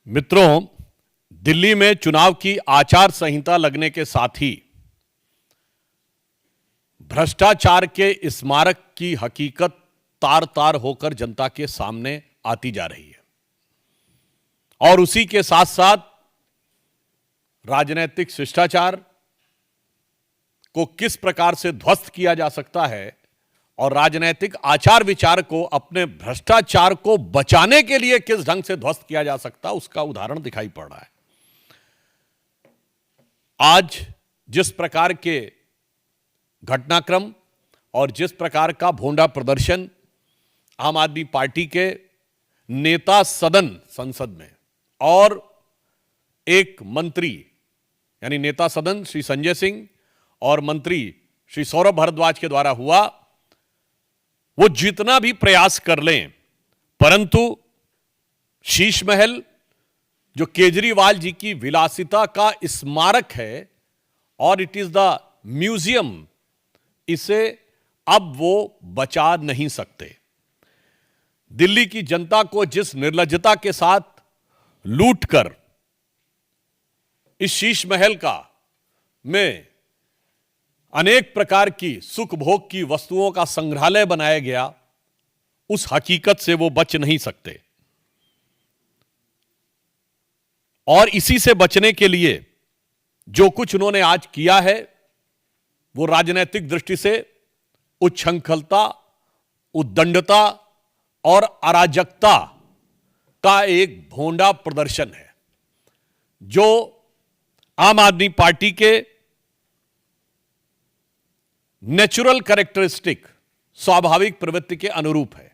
मित्रों, दिल्ली में चुनाव की आचार संहिता लगने के साथ ही भ्रष्टाचार के स्मारक की हकीकत तार तार होकर जनता के सामने आती जा रही है और उसी के साथ साथ राजनीतिक शिष्टाचार को किस प्रकार से ध्वस्त किया जा सकता है और राजनीतिक आचार विचार को अपने भ्रष्टाचार को बचाने के लिए किस ढंग से ध्वस्त किया जा सकता, उसका उदाहरण दिखाई पड़ रहा है। आज जिस प्रकार के घटनाक्रम और जिस प्रकार का भोंडा प्रदर्शन आम आदमी पार्टी के नेता सदन संसद में और एक मंत्री यानी नेता सदन श्री संजय सिंह और मंत्री श्री सौरभ भारद्वाज के द्वारा हुआ, वो जितना भी प्रयास कर लें परंतु शीश महल जो केजरीवाल जी की विलासिता का स्मारक है और इट इज द म्यूजियम, इसे अब वो बचा नहीं सकते। दिल्ली की जनता को जिस निर्लज्जता के साथ लूटकर इस शीश महल का में अनेक प्रकार की सुख भोग की वस्तुओं का संग्रहालय बनाया गया, उस हकीकत से वो बच नहीं सकते। और इसी से बचने के लिए जो कुछ उन्होंने आज किया है वो राजनीतिक दृष्टि से उच्छृंखलता, उद्दंडता और अराजकता का एक भोंडा प्रदर्शन है जो आम आदमी पार्टी के नेचुरल कैरेक्टरिस्टिक, स्वाभाविक प्रवृत्ति के अनुरूप है।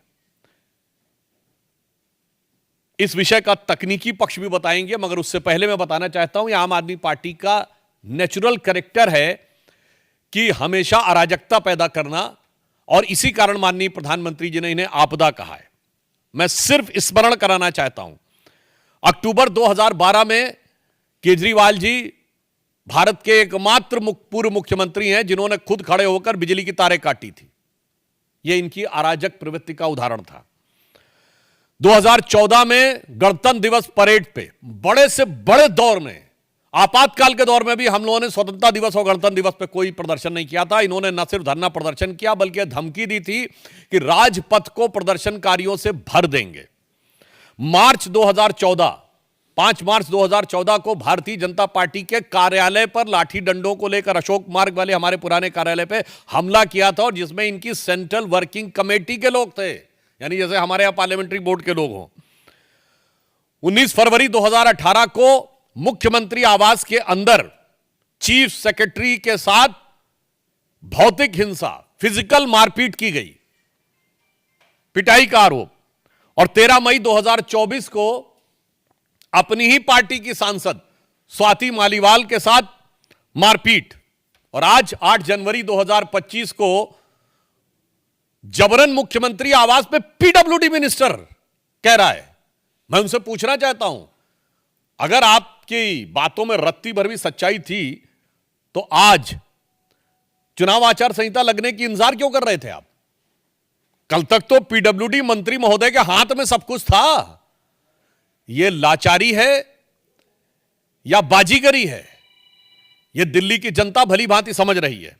इस विषय का तकनीकी पक्ष भी बताएंगे, मगर उससे पहले मैं बताना चाहता हूं, यह आम आदमी पार्टी का नेचुरल कैरेक्टर है कि हमेशा अराजकता पैदा करना, और इसी कारण माननीय प्रधानमंत्री जी ने इन्हें आपदा कहा है। मैं सिर्फ स्मरण कराना चाहता हूं, अक्टूबर 2012 में केजरीवाल जी भारत के एकमात्र पूर्व मुख्यमंत्री हैं जिन्होंने खुद खड़े होकर बिजली की तारें काटी थी। यह इनकी अराजक प्रवृत्ति का उदाहरण था। 2014 में गणतंत्र दिवस परेड पे बड़े से बड़े दौर में, आपातकाल के दौर में भी हम लोगों ने स्वतंत्रता दिवस और गणतंत्र दिवस पे कोई प्रदर्शन नहीं किया था। इन्होंने न सिर्फ धरना प्रदर्शन किया बल्कि धमकी दी थी कि राजपथ को प्रदर्शनकारियों से भर देंगे। 5 मार्च 2014 को भारतीय जनता पार्टी के कार्यालय पर लाठी डंडों को लेकर अशोक मार्ग वाले हमारे पुराने कार्यालय पे हमला किया था, और जिसमें इनकी सेंट्रल वर्किंग कमेटी के लोग थे, यानी जैसे हमारे यहां पार्लियामेंट्री बोर्ड के लोग हों। 19 फरवरी 2018 को मुख्यमंत्री आवास के अंदर चीफ सेक्रेटरी के साथ भौतिक हिंसा, फिजिकल मारपीट की गई, पिटाई का आरोप। और 13 मई 2024 को अपनी ही पार्टी की सांसद स्वाति मालीवाल के साथ मारपीट, और आज 8 जनवरी 2025 को जबरन मुख्यमंत्री आवास पे पीडब्ल्यूडी मिनिस्टर कह रहा है। मैं उनसे पूछना चाहता हूं, अगर आपकी बातों में रत्ती भर भी सच्चाई थी तो आज चुनाव आचार संहिता लगने की इंतजार क्यों कर रहे थे आप? कल तक तो पीडब्ल्यूडी मंत्री महोदय के हाथ में सब कुछ था। यह लाचारी है या बाजीगरी है, यह दिल्ली की जनता भली भांति समझ रही है।